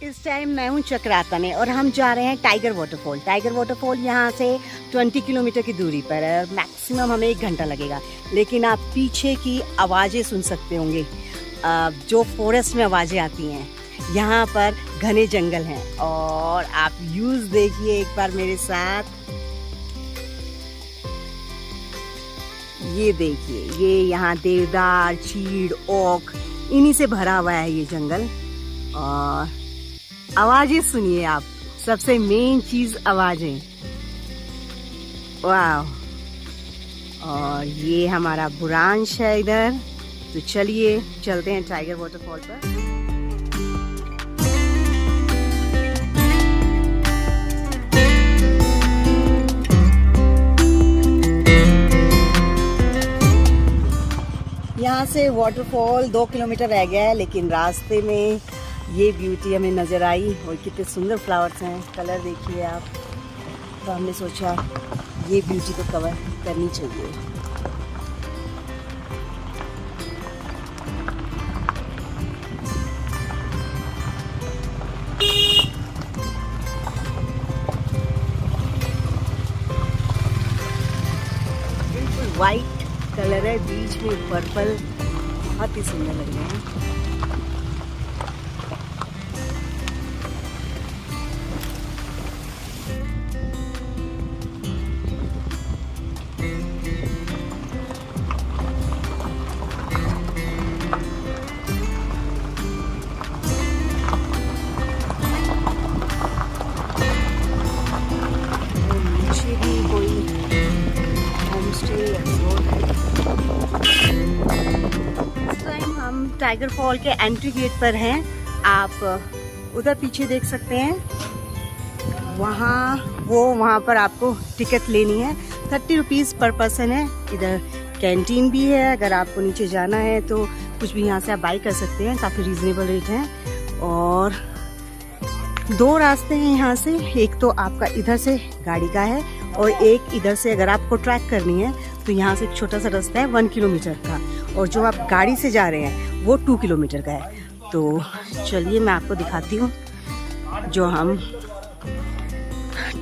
इस टाइम मैं हूँ चक्राता में और हम जा रहे हैं टाइगर वाटरफॉल। टाइगर वाटरफॉल यहाँ से 20 किलोमीटर की दूरी पर है। मैक्सिमम हमें 1 घंटा लगेगा। लेकिन आप पीछे की आवाज़ें सुन सकते होंगे, जो फॉरेस्ट में आवाज़ें आती हैं। यहाँ पर घने जंगल हैं और आप व्यूज़ देखिए एक बार मेरे साथ। ये देखिए, ये यहाँ देवदार, चीड़, ओक, इन्हीं से भरा हुआ है ये जंगल। और आवाजें सुनिए आप, सबसे मेन चीज आवाजें। वाह। और ये हमारा बुरांश है इधर। तो चलिए चलते हैं टाइगर वाटरफॉल पर। यहाँ से वाटरफॉल 2 किलोमीटर रह गया है, लेकिन रास्ते में ये ब्यूटी हमें नज़र आई। और कितने सुंदर फ्लावर्स हैं, कलर देखिए आप। तो हमने सोचा ये ब्यूटी तो कवर करनी चाहिए। बिल्कुल वाइट कलर है, बीच में पर्पल, बहुत ही सुंदर लग रहे हैं। टाइगर फॉल के एंट्री गेट पर हैं। आप उधर पीछे देख सकते हैं, वहाँ पर आपको टिकट लेनी है। 30 रुपीज़ पर पर्सन है। इधर कैंटीन भी है, अगर आपको नीचे जाना है तो कुछ भी यहाँ से आप बाई कर सकते हैं। काफ़ी रीजनेबल रेट हैं। और 2 रास्ते हैं यहाँ से, एक तो आपका इधर से गाड़ी का है और एक इधर से अगर आपको ट्रैक करनी है तो यहाँ से एक छोटा सा रास्ता है 1 किलोमीटर का। और जो आप गाड़ी से जा रहे हैं वो 2 किलोमीटर का है। तो चलिए मैं आपको दिखाती हूँ जो हम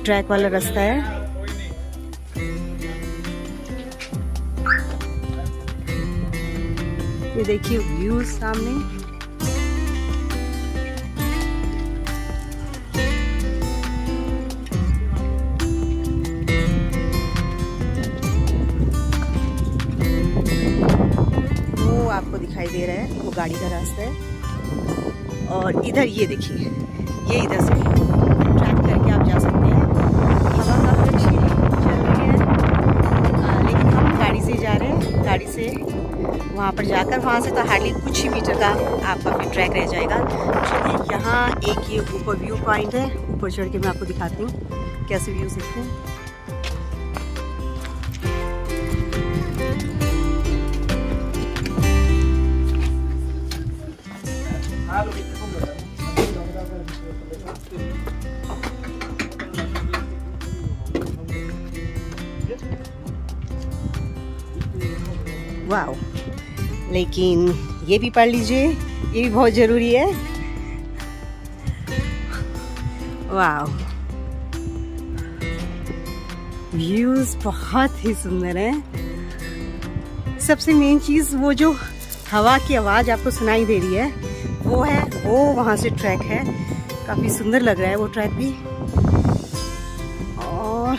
ट्रैक वाला रास्ता है। ये देखिए व्यू सामने। आपको दिखाई दे रहा है वो गाड़ी का रास्ता है। और इधर ये देखिए, ये इधर से ट्रैक करके आप जा सकते हैं। हवा काफ़ी अच्छी चल रही है, लेकिन हम गाड़ी से जा रहे हैं। गाड़ी से वहाँ पर जाकर वहाँ से तो हार्डली कुछ ही मीटर का आपका फिर ट्रैक रह जाएगा। चलिए यहाँ एक ये ऊपर व्यू पॉइंट है, ऊपर चढ़ के मैं आपको दिखाती हूँ कैसे व्यू देखते हैं। वाओ, लेकिन ये भी पढ़ लीजिए, ये भी बहुत ज़रूरी है। वाओ, व्यूज़ बहुत ही सुंदर हैं। सबसे मेन चीज़ वो जो हवा की आवाज़ आपको सुनाई दे रही है वो है, वो वहाँ से ट्रैक है। काफ़ी सुंदर लग रहा है वो ट्रैक भी। और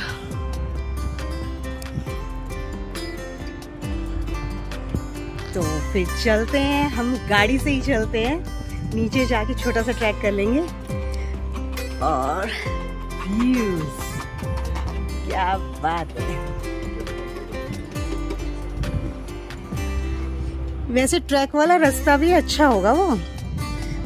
तो फिर चलते हैं, हम गाड़ी से ही चलते हैं। नीचे जाके छोटा सा ट्रैक कर लेंगे। और व्यूज़, क्या बात है। वैसे ट्रैक वाला रास्ता भी अच्छा होगा वो,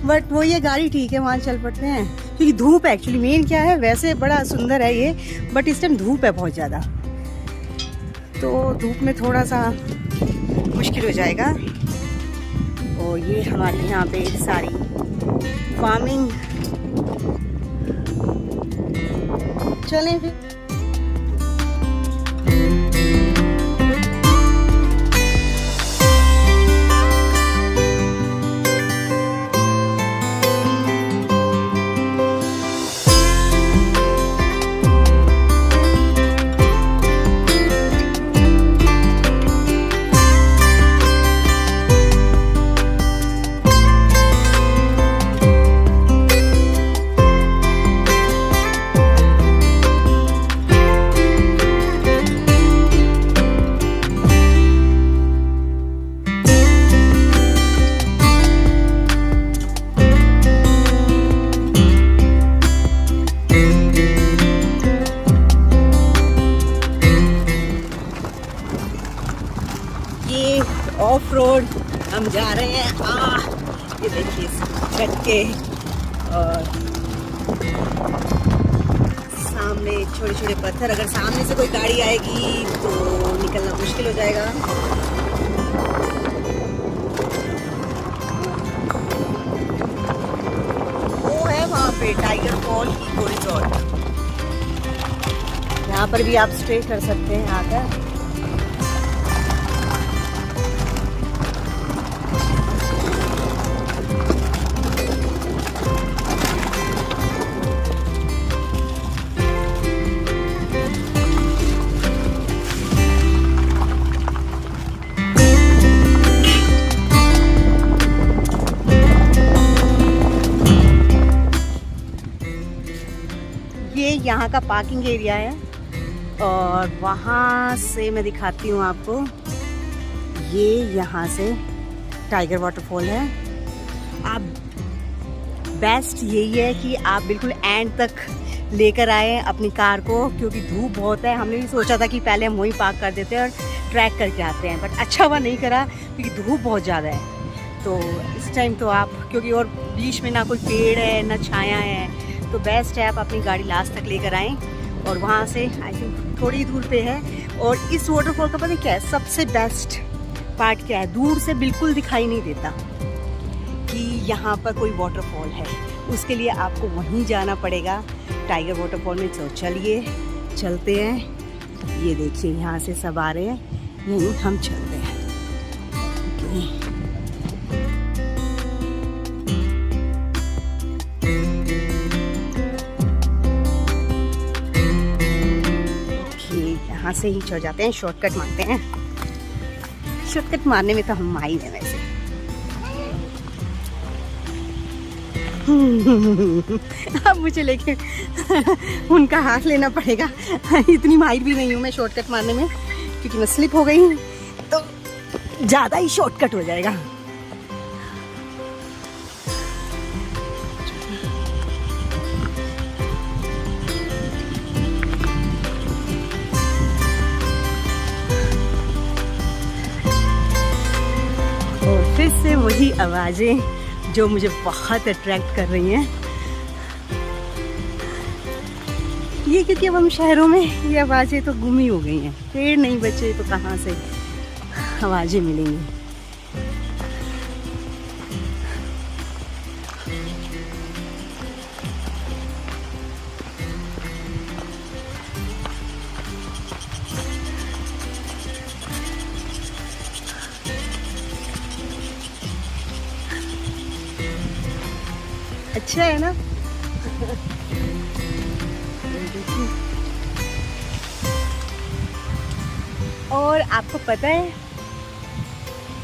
बट वो ये गाड़ी ठीक है, वहाँ चल पड़ते हैं। क्योंकि धूप है एक्चुअली मेन क्या है। वैसे बड़ा सुंदर है ये, बट इस टाइम धूप है बहुत ज़्यादा, तो धूप में थोड़ा सा मुश्किल हो जाएगा। और ये हमारे यहाँ पे सारी फार्मिंग। चलें फिर। हम जा रहे हैं। ये देखिए झटके और सामने छोटे छोटे पत्थर। अगर सामने से कोई गाड़ी आएगी तो निकलना मुश्किल हो जाएगा। वो है वहाँ पे टाइगर फॉल इको रिजॉर्ट। यहाँ पर भी आप स्टे कर सकते हैं आकर। ये यहाँ का पार्किंग एरिया है और वहाँ से मैं दिखाती हूँ आपको। ये यहाँ से टाइगर वाटरफॉल है। आप बेस्ट यही है कि आप बिल्कुल एंड तक लेकर आए अपनी कार को, क्योंकि धूप बहुत है। हमने भी सोचा था कि पहले हम वहीं पार्क कर देते हैं और ट्रैक करके आते हैं, बट अच्छा हुआ नहीं करा क्योंकि धूप बहुत ज़्यादा है। तो इस टाइम तो आप, क्योंकि और बीच में ना कोई पेड़ है ना छाया है, तो बेस्ट है आप अपनी गाड़ी लास्ट तक लेकर आएँ। और वहाँ से आई थिंक थोड़ी दूर पे है। और इस वाटरफॉल का पता क्या है सबसे बेस्ट पार्ट क्या है? दूर से बिल्कुल दिखाई नहीं देता कि यहाँ पर कोई वाटरफॉल है। उसके लिए आपको वहीं जाना पड़ेगा टाइगर वाटरफॉल में। तो चलिए चलते हैं। ये देखिए यहाँ से सब आ रहे हैं, यहीं हम चलते हैं। यहाँ से ही चढ़ जाते हैं, शॉर्टकट मारते हैं। शॉर्टकट मारने में तो हम माहिर हैं वैसे। अब मुझे लेके उनका हाथ लेना पड़ेगा। इतनी माहिर भी नहीं हूँ मैं शॉर्टकट मारने में, क्योंकि मैं स्लिप हो गई तो ज़्यादा ही शॉर्टकट हो जाएगा। फिर से वही आवाज़ें जो मुझे बहुत अट्रैक्ट कर रही हैं। ये क्योंकि अब हम शहरों में ये आवाज़ें तो गुम ही हो गई हैं, पेड़ नहीं बचे तो कहाँ से आवाज़ें मिलेंगी। अच्छा है ना? और आपको पता है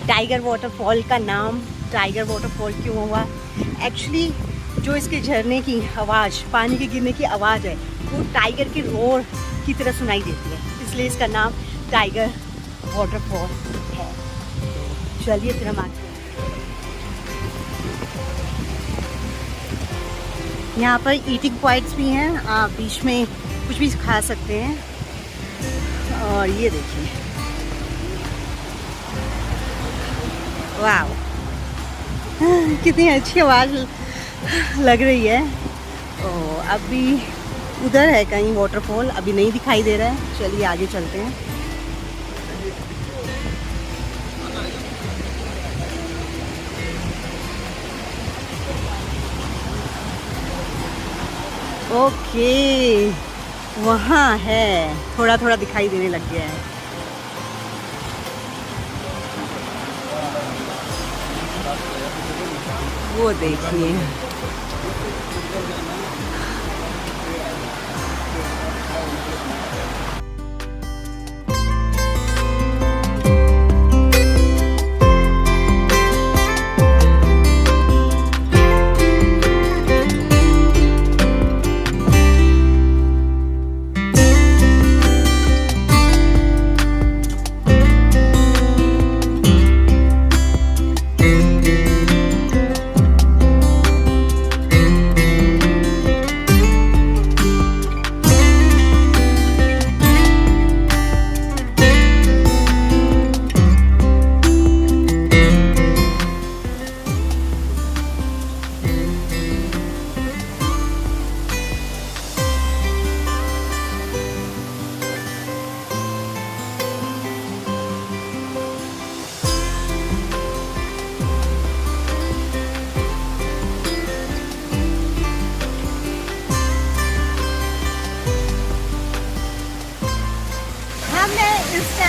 टाइगर वाटरफॉल का नाम टाइगर वाटरफॉल क्यों हुआ? एक्चुअली जो इसके झरने की आवाज़, पानी के गिरने की आवाज़ है, वो टाइगर के रोर की तरह सुनाई देती है, इसलिए इसका नाम टाइगर वाटरफॉल है। चलिए फिर हम आते हैं। यहाँ पर ईटिंग पॉइंट्स भी हैं, आप बीच में कुछ भी खा सकते हैं। और ये देखिए, वाह कितनी अच्छी आवाज़ लग रही है। ओ अभी उधर है कहीं वाटरफॉल, अभी नहीं दिखाई दे रहा है। चलिए आगे चलते हैं। ओके, वहाँ है, थोड़ा थोड़ा दिखाई देने लग गया है। वो देखिए,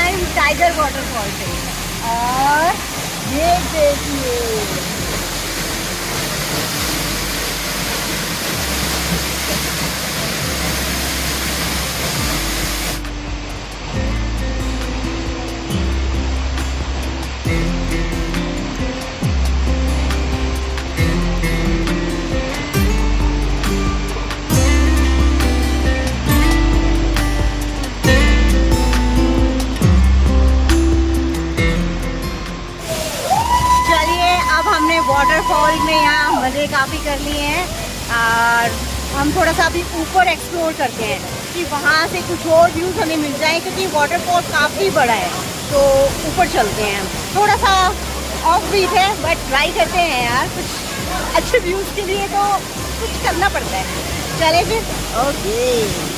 टाइम टाइगर वाटरफॉल पे। और ये देखिए, वाटरफॉल में यहाँ मज़े काफ़ी कर लिए हैं और हम थोड़ा सा अभी ऊपर एक्सप्लोर करते हैं कि वहाँ से कुछ और व्यूज़ हमें मिल जाए, क्योंकि वाटरफॉल काफ़ी बड़ा है। तो ऊपर चलते हैं हम, थोड़ा सा ऑफ बीट है बट ट्राई करते हैं यार, कुछ अच्छे व्यूज़ के लिए तो कुछ करना पड़ता है। चले फिर, ओके।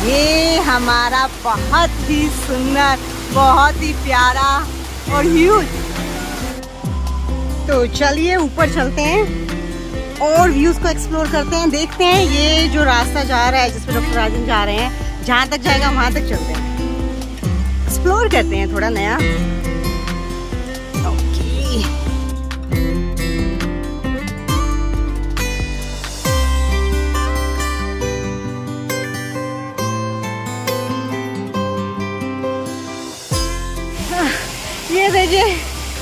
ये हमारा बहुत ही सुंदर, बहुत ही प्यारा और ह्यूज। तो चलिए ऊपर चलते हैं और व्यूज को एक्सप्लोर करते हैं, देखते हैं ये जो रास्ता जा रहा है जिस पर डॉक्टर राजन जा रहे हैं, जहाँ तक जाएगा वहाँ तक चलते हैं, एक्सप्लोर करते हैं थोड़ा नया। ये देखिए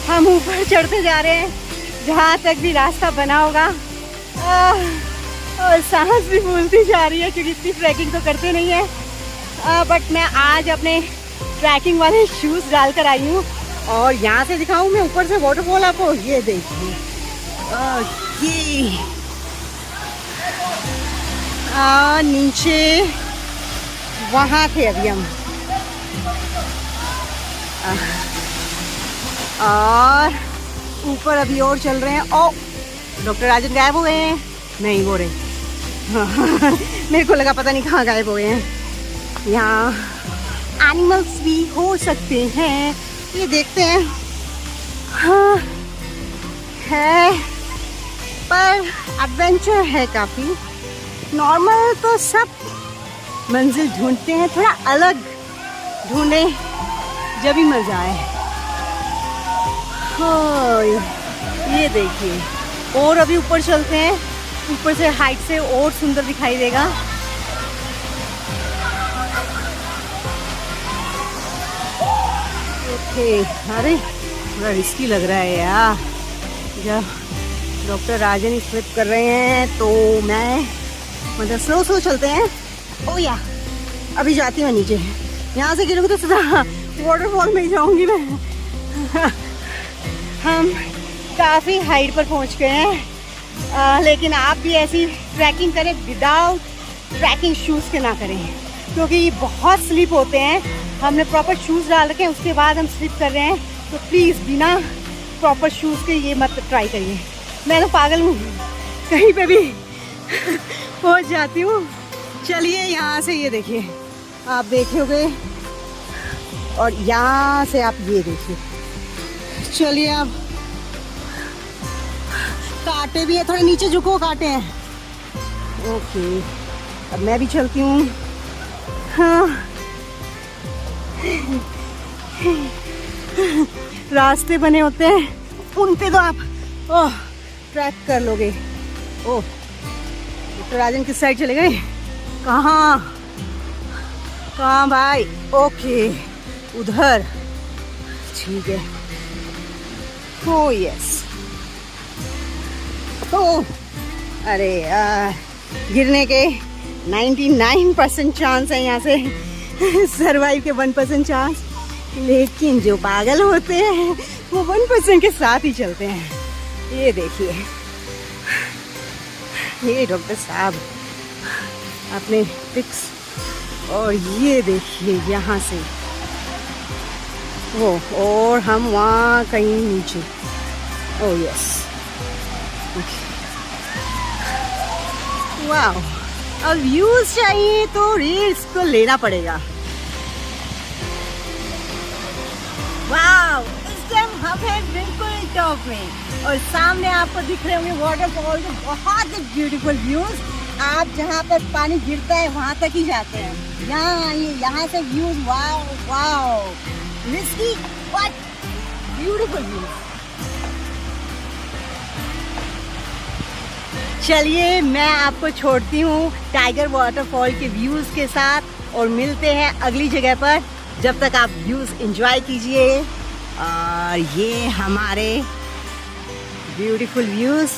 हम ऊपर चढ़ते जा रहे हैं जहाँ तक भी रास्ता बना होगा, और सांस भी फूलती जा रही है क्योंकि इतनी ट्रैकिंग तो करते नहीं है। बट मैं आज अपने ट्रैकिंग वाले शूज़ डाल कर आई हूँ और यहाँ से दिखाऊँ मैं ऊपर से वाटरफॉल आपको। ये देखिए, नीचे वहाँ थे अभी हम, और ऊपर अभी और चल रहे हैं। ओ, डॉक्टर राजन गायब हो गए हैं? नहीं हो रहे। मेरे को लगा पता नहीं कहाँ गायब हो गए हैं। यहाँ एनिमल्स भी हो सकते हैं, ये देखते हैं। हाँ है, पर एडवेंचर है काफ़ी। नॉर्मल तो सब मंजिल ढूंढते हैं, थोड़ा अलग ढूंढे जब भी मज़ा आए। हाँ, ये देखिए, और अभी ऊपर चलते हैं, ऊपर से हाइट से और सुंदर दिखाई देगा। ओके, अरे थोड़ा रिस्की लग रहा है यार, जब डॉक्टर राजन स्लिप कर रहे हैं तो मैं मतलब स्लो चलते हैं। ओ या, अभी जाती हूँ नीचे, यहाँ से गिरूँगी तो सीधा वाटरफॉल में ही जाऊँगी मैं। हम काफ़ी हाइट पर पहुंच गए हैं, लेकिन आप भी ऐसी ट्रैकिंग करें विदाउट ट्रैकिंग शूज़ के ना करें, क्योंकि ये बहुत स्लिप होते हैं। हमने प्रॉपर शूज़ डाल रखे हैं, उसके बाद हम स्लिप कर रहे हैं, तो प्लीज़ बिना प्रॉपर शूज़ के ये मत ट्राई करिए। मैं तो पागल हूँ, कहीं पे भी पहुंच जाती हूँ। चलिए यहाँ से ये देखिए, आप देखोगे, और यहाँ से आप ये देखिए। चलिए, अब कांटे भी है, थोड़े नीचे झुको, कांटे हैं। ओके, अब मैं भी चलती हूँ। हाँ, रास्ते बने होते हैं, उन पे तो आप ट्रैक कर लोगे। ओह, डॉक्टर राजन किस साइड चले गए? कहाँ भाई? ओके, उधर, ठीक है। Oh yes. तो अरे यार, गिरने के 99% चांस है यहाँ से, सरवाइव के 1% चांस। लेकिन जो पागल होते हैं वो 1% के साथ ही चलते हैं। ये देखिए, ये डॉक्टर साहब अपने पिक्स, और ये देखिए यहाँ से वो, और हम वहाँ कहीं नीचे। ओह यस, वाह। अब व्यूज चाहिए तो रील्स को लेना पड़ेगा। वाओ, इस टाइम हम हैं बिल्कुल टॉप में और सामने आपको दिख रहे होंगे वाटरफॉल के बहुत ही ब्यूटीफुल व्यूज। आप जहाँ पर पानी गिरता है वहाँ तक ही जाते हैं। यहाँ आइए, यहाँ से views, wow wow, risky but beautiful views. चलिए मैं आपको छोड़ती हूँ टाइगर वाटरफॉल के व्यूज के साथ और मिलते हैं अगली जगह पर। जब तक आप व्यूज एंजॉय कीजिए। और ये हमारे ब्यूटीफुल व्यूज।